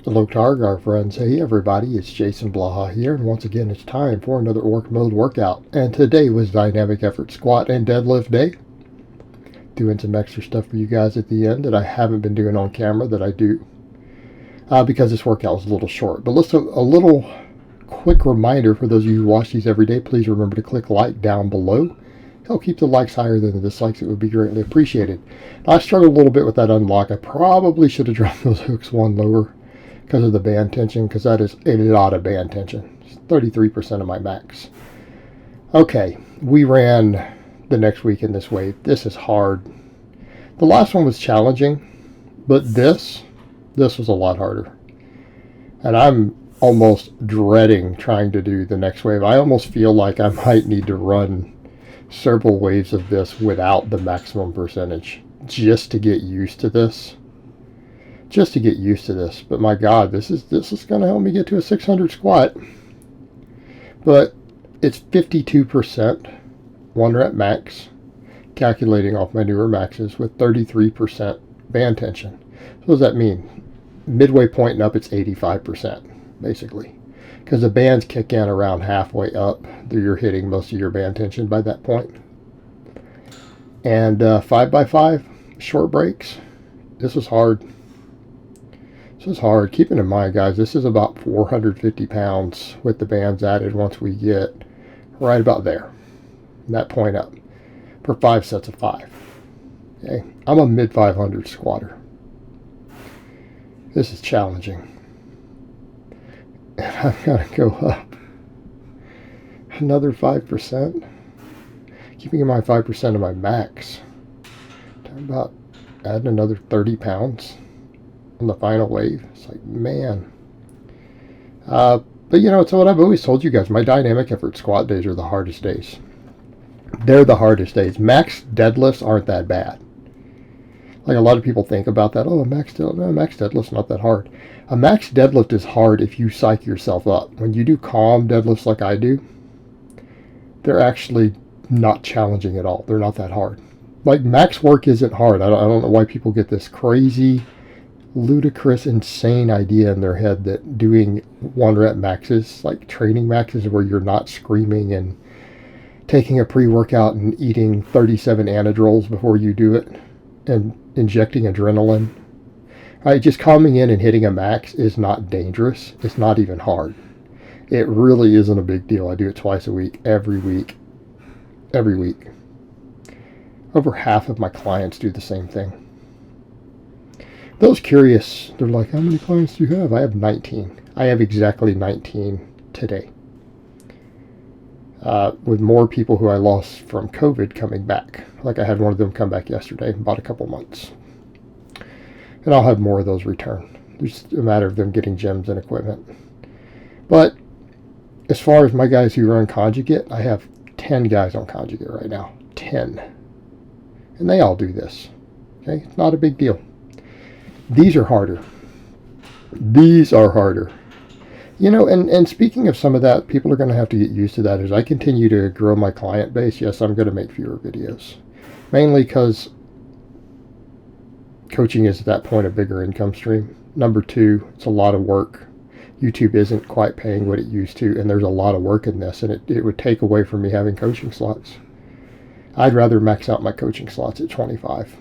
Hello, Targar friends. Hey, everybody, it's Jason Blaha here, and once again, it's time for another Orc Mode workout. And today was Dynamic Effort Squat and Deadlift Day. Doing some extra stuff for you guys at the end that I haven't been doing on camera that I do because this workout was a little short. But let's a little quick reminder for those of you who watch these every day. Please remember to click like down below. Help keep the likes higher than the dislikes. It would be greatly appreciated. Now, I struggled a little bit with that unlock. I probably should have dropped those hooks one lower because of the band tension, because that is a lot of band tension. It's 33% of my max. Okay, we ran the next week in this wave. This is hard. The last one was challenging, but this was a lot harder. And I'm almost dreading trying to do the next wave. I almost feel like I might need to run several waves of this without the maximum percentage just to get used to this. But my God, this is going to help me get to a 600 squat. But it's 52% 1 rep max, calculating off my newer maxes, with 33% band tension. So what does that mean? Midway point and up, it's 85%, basically. Because the bands kick in around halfway up. You're hitting most of your band tension by that point. And 5x5, short breaks. This was hard. Keeping in mind, guys, this is about 450 pounds with the bands added once we get right about there, that point up, for 5 sets of 5. Okay, I'm a mid 500 squatter. This is challenging. And I've got to go up another 5%. Keeping in mind 5% of my max. Talking about adding another 30 pounds. On the final wave. It's like, man. But it's what I've always told you guys. My dynamic effort squat days are the hardest days. They're the hardest days. Max deadlifts aren't that bad. Like a lot of people think about that. Oh, max deadlift's not that hard. A max deadlift is hard if you psych yourself up. When you do calm deadlifts like I do, they're actually not challenging at all. They're not that hard. Like, max work isn't hard. I don't know why people get this crazy, ludicrous, insane idea in their head that doing 1 rep maxes, like training maxes where you're not screaming and taking a pre-workout and eating 37 anadrols before you do it and injecting adrenaline. Right, just coming in and hitting a max is not dangerous. It's not even hard. It really isn't a big deal. I do it twice a week, every week. Over half of my clients do the same thing. Those curious, they're like, how many clients do you have? I have 19. I have exactly 19 today. With more people who I lost from COVID coming back. Like, I had one of them come back yesterday, about a couple months. And I'll have more of those return. It's just a matter of them getting gyms and equipment. But as far as my guys who run Conjugate, I have 10 guys on Conjugate right now. 10. And they all do this. Okay? It's not a big deal. These are harder. And speaking of some of that, people are going to have to get used to that. As I continue to grow my client base, yes, I'm going to make fewer videos. Mainly because coaching is at that point a bigger income stream. Number 2, it's a lot of work. YouTube isn't quite paying what it used to, and there's a lot of work in this, and it would take away from me having coaching slots. I'd rather max out my coaching slots at 25.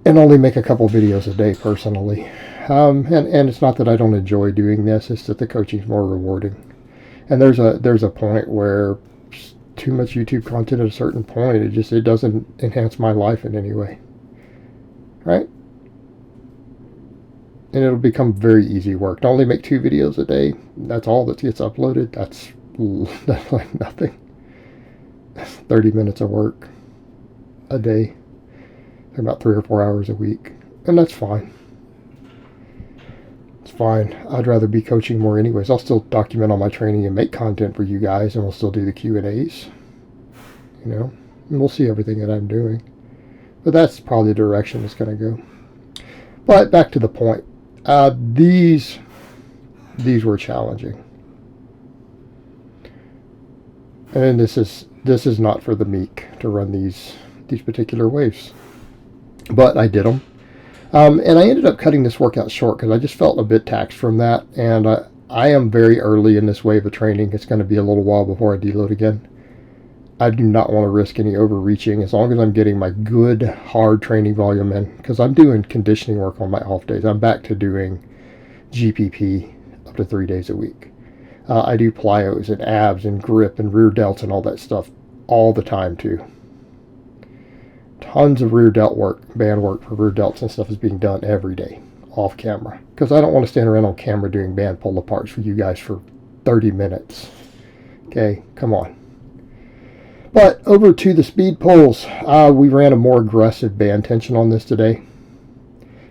And only make a couple videos a day personally. And it's not that I don't enjoy doing this, it's that the coaching is more rewarding. And there's a point where too much YouTube content at a certain point, it doesn't enhance my life in any way. Right? And it'll become very easy work. To only make 2 videos a day, that's all that gets uploaded. That's like nothing. That's 30 minutes of work a day. About 3 or 4 hours a week. And that's fine. It's fine. I'd rather be coaching more anyways. I'll still document all my training and make content for you guys, and we'll still do the Q&As. And we'll see everything that I'm doing. But that's probably the direction it's going to go. But back to the point. These were challenging. And this is not for the meek to run these particular waves. But I did them. And I ended up cutting this workout short because I just felt a bit taxed from that. And I am very early in this wave of training. It's going to be a little while before I deload again. I do not want to risk any overreaching as long as I'm getting my good, hard training volume in. Because I'm doing conditioning work on my off days. I'm back to doing GPP up to 3 days a week. I do plyos and abs and grip and rear delts and all that stuff all the time too. Tons of rear delt work, band work for rear delts and stuff is being done every day off camera. Because I don't want to stand around on camera doing band pull aparts for you guys for 30 minutes. Okay, come on. But over to the speed pulls. We ran a more aggressive band tension on this today.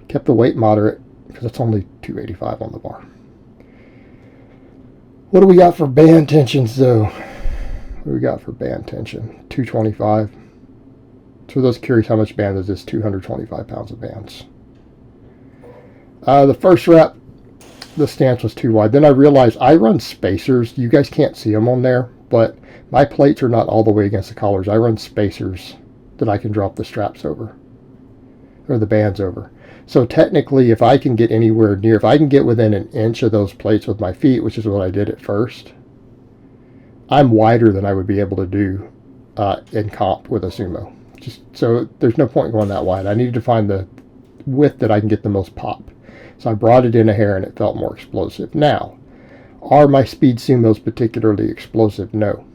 Kept the weight moderate because it's only 285 on the bar. What do we got for band tensions though? What do we got for band tension? 225. So for those curious how much band is this, 225 pounds of bands. The first rep, the stance was too wide. Then I realized I run spacers. You guys can't see them on there, but my plates are not all the way against the collars. I run spacers that I can drop the straps over, or the bands over. So technically, if I can get anywhere near, if I can get within an inch of those plates with my feet, which is what I did at first, I'm wider than I would be able to do in comp with a sumo. Just so there's no point going that wide. I needed to find the width that I can get the most pop. So I brought it in a hair and it felt more explosive. Now, are my speed sumos particularly explosive? No.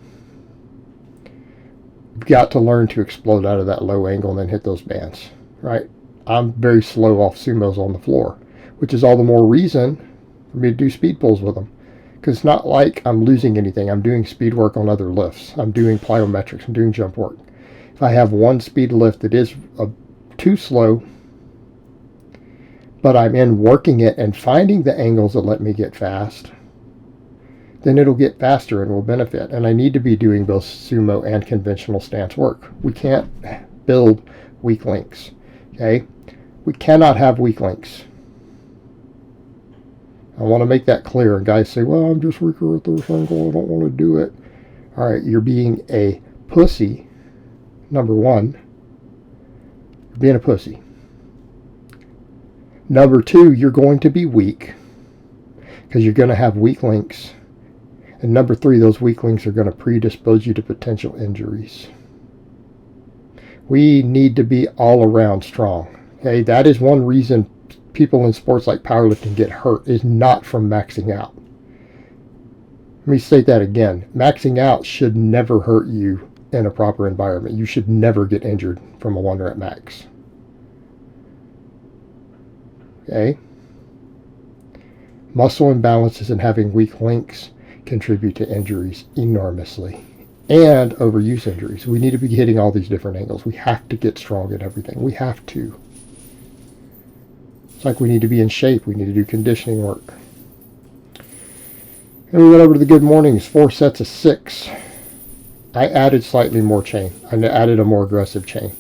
You've got to learn to explode out of that low angle and then hit those bands, right? I'm very slow off sumos on the floor, which is all the more reason for me to do speed pulls with them. Because it's not like I'm losing anything. I'm doing speed work on other lifts. I'm doing plyometrics. I'm doing jump work. If I have one speed lift that is too slow, but I'm in working it and finding the angles that let me get fast, then it'll get faster and will benefit. And I need to be doing both sumo and conventional stance work. We can't build weak links. Okay? We cannot have weak links. I want to make that clear. And guys say, well, I'm just weaker at this angle. I don't want to do it. All right, you're being a pussy. Number one, you're being a pussy. Number two, you're going to be weak because you're going to have weak links. And number three, those weak links are going to predispose you to potential injuries. We need to be all around strong. Okay, that is one reason people in sports like powerlifting get hurt, is not from maxing out. Let me state that again. Maxing out should never hurt you in a proper environment. You should never get injured from a 1 rep max. Okay? Muscle imbalances and having weak links contribute to injuries enormously. And overuse injuries. We need to be hitting all these different angles. We have to get strong at everything. We have to. It's like we need to be in shape. We need to do conditioning work. And we went over to the good mornings. 4 sets of 6. I added slightly more chain. I added a more aggressive chain.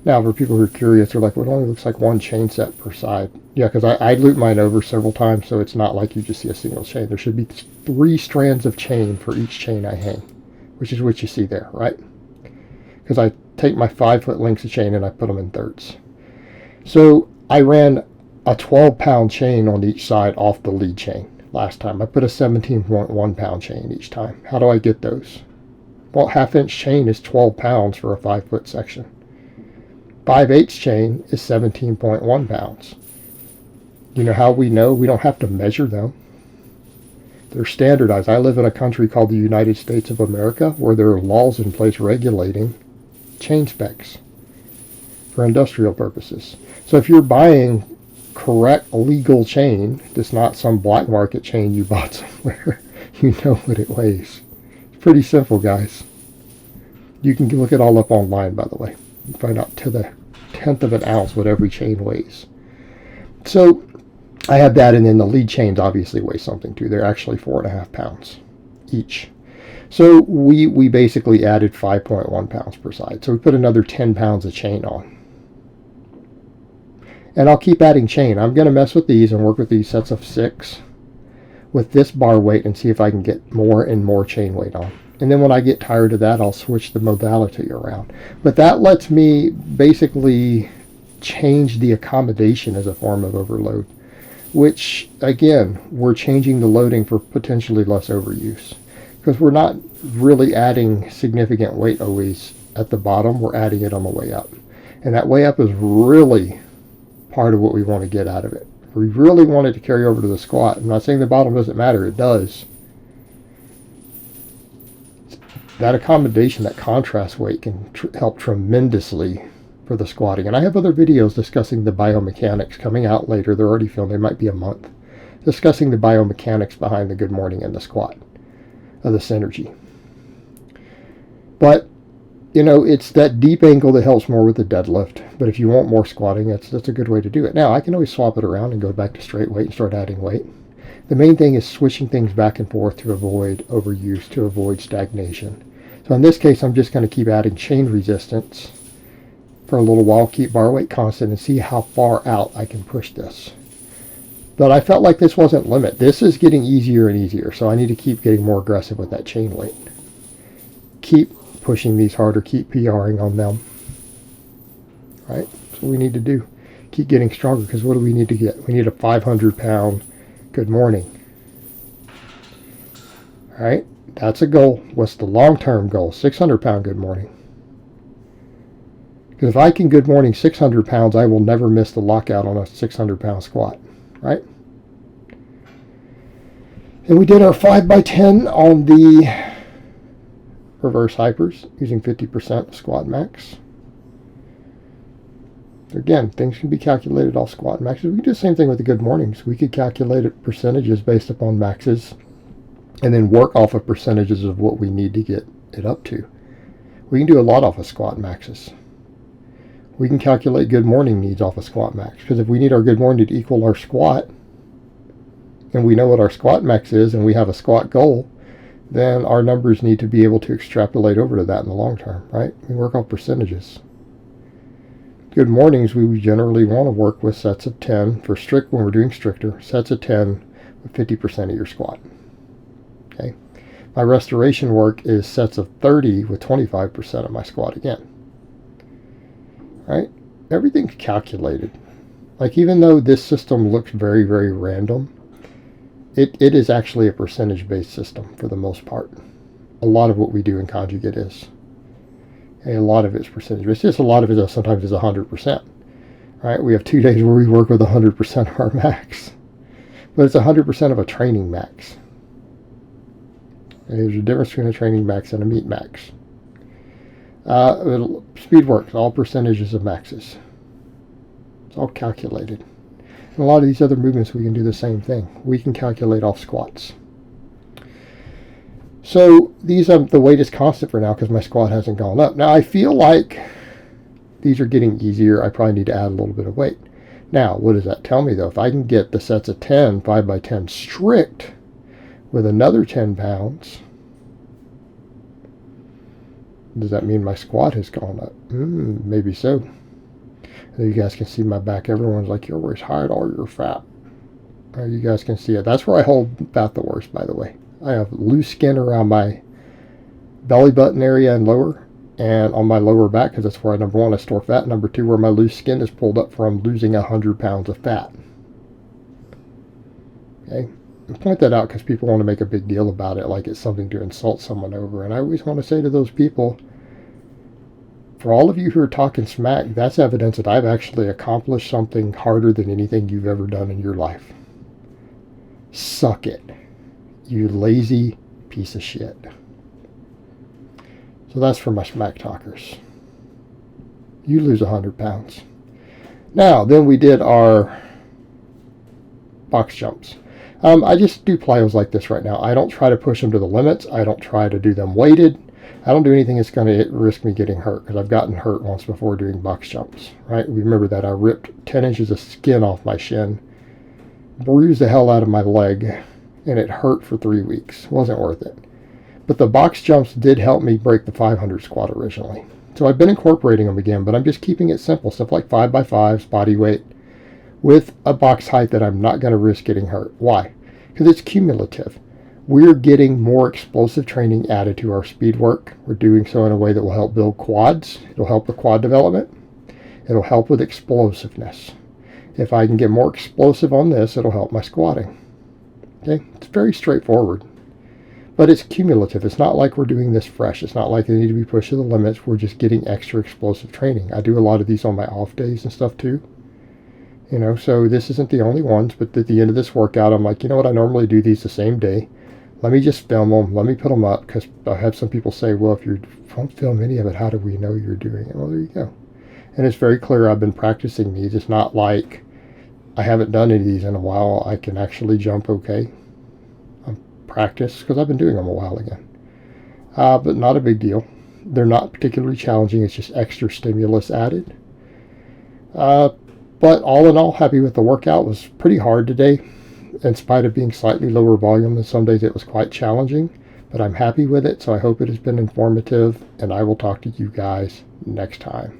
Now, for people who are curious, they're like, well, it only looks like 1 chain set per side. Yeah, because I loop mine over several times, so it's not like you just see a single chain. There should be 3 strands of chain for each chain I hang, which is what you see there, right? Because I take my 5-foot lengths of chain and I put them in thirds. So I ran a 12-pound chain on each side off the lead chain last time. I put a 17.1 pound chain each time. How do I get those? Well, 1/2-inch chain is 12 pounds for a 5-foot section. 5/8 chain is 17.1 pounds. You know how we know? We don't have to measure them. They're standardized. I live in a country called the United States of America where there are laws in place regulating chain specs for industrial purposes. So if you're buying correct legal chain, that's not some black market chain you bought somewhere, you know what it weighs. It's pretty simple, guys. You can look it all up online, by the way. You can find out to the 1/10 of an ounce what every chain weighs. So I have that, and then the lead chains obviously weigh something too. They're actually 4.5 pounds each. So we basically added 5.1 pounds per side. So we put another 10 pounds of chain on. And I'll keep adding chain. I'm going to mess with these and work with these sets of 6 with this bar weight and see if I can get more and more chain weight on. And then when I get tired of that, I'll switch the modality around. But that lets me basically change the accommodation as a form of overload, which, again, we're changing the loading for potentially less overuse. Because we're not really adding significant weight always at the bottom, we're adding it on the way up. And that way up is really part of what we want to get out of it. We really want it to carry over to the squat. I'm not saying the bottom doesn't matter, it does. That accommodation, that contrast weight can help tremendously for the squatting. And I have other videos discussing the biomechanics coming out later. They're already filmed, they might be a month, discussing the biomechanics behind the good morning and the squat, of the synergy. But, you know, it's that deep angle that helps more with the deadlift. But if you want more squatting, that's a good way to do it. Now, I can always swap it around and go back to straight weight and start adding weight. The main thing is switching things back and forth to avoid overuse, to avoid stagnation. So in this case, I'm just going to keep adding chain resistance for a little while, keep bar weight constant, and see how far out I can push this. But I felt like this wasn't limit. This is getting easier and easier, so I need to keep getting more aggressive with that chain weight. Keep pushing these harder, keep PRing on them. Right? That's what we need to do. Keep getting stronger, because what do we need to get? We need a 500-pound good morning. All right? That's a goal. What's the long-term goal? 600-pound good morning. Because if I can good morning 600 pounds, I will never miss the lockout on a 600-pound squat. Right? And we did our 5x10 on the reverse hypers using 50% squat max. Again, things can be calculated off squat maxes. We can do the same thing with the good mornings. We could calculate it percentages based upon maxes and then work off of percentages of what we need to get it up to. We can do a lot off of squat maxes. We can calculate good morning needs off of squat max, because if we need our good morning to equal our squat, and we know what our squat max is, and we have a squat goal, then our numbers need to be able to extrapolate over to that in the long term, right? We work off percentages. Good mornings, we generally want to work with sets of 10 for strict, when we're doing stricter, sets of 10 with 50% of your squat. Okay. My restoration work is sets of 30 with 25% of my squat again. Right? Everything's calculated. Like, even though this system looks very, very random, it is actually a percentage-based system for the most part. A lot of what we do in conjugate is. Okay, a lot of it's percentage. It's just a lot of it sometimes is 100%. Right? We have 2 days where we work with 100% of our max. But it's 100% of a training max. There's a difference between a training max and a meet max. Speed work, all percentages of maxes. It's all calculated. And a lot of these other movements, we can do the same thing. We can calculate off squats. So these, the weight is constant for now because my squat hasn't gone up. Now I feel like these are getting easier. I probably need to add a little bit of weight. Now, what does that tell me though? If I can get the sets of 10, 5x10 strict with another 10 pounds, does that mean my squat has gone up? Maybe so. You guys can see my back. Everyone's like, you're always hard or you're fat. You guys can see it. That's where I hold fat the worst, by the way. I have loose skin around my belly button area and lower, and on my lower back, because that's where, number one, I store fat. Number two, where my loose skin is pulled up from losing 100 pounds of fat. Okay? I point that out because people want to make a big deal about it, like it's something to insult someone over. And I always want to say to those people, for all of you who are talking smack, that's evidence that I've actually accomplished something harder than anything you've ever done in your life. Suck it, you lazy piece of shit. So that's for my smack talkers. You lose 100 pounds. Now, then we did our box jumps. I just do plyos like this right now. I don't try to push them to the limits. I don't try to do them weighted. I don't do anything that's going to risk me getting hurt, because I've gotten hurt once before doing box jumps, right? Remember that I ripped 10 inches of skin off my shin, bruised the hell out of my leg, and it hurt for 3 weeks. It wasn't worth it. But the box jumps did help me break the 500 squat originally. So I've been incorporating them again, but I'm just keeping it simple. Stuff like 5x5s, body weight, with a box height that I'm not going to risk getting hurt. Why? Because it's cumulative. We're getting more explosive training added to our speed work. We're doing so in a way that will help build quads. It'll help with quad development. It'll help with explosiveness. If I can get more explosive on this, it'll help my squatting. Okay, it's very straightforward. But it's cumulative. It's not like we're doing this fresh. It's not like they need to be pushed to the limits. We're just getting extra explosive training. I do a lot of these on my off days and stuff too. So this isn't the only ones, but at the end of this workout, I'm like, you know what, I normally do these the same day. Let me just film them. Let me put them up, because I have some people say, well, if you don't film any of it, how do we know you're doing it? Well, there you go. And it's very clear I've been practicing these. It's not like I haven't done any of these in a while. I can actually jump okay. I'm practiced because I've been doing them a while again. But not a big deal. They're not particularly challenging. It's just extra stimulus added. But all in all, happy with the workout. It was pretty hard today. In spite of being slightly lower volume than some days, it was quite challenging. But I'm happy with it, so I hope it has been informative, and I will talk to you guys next time.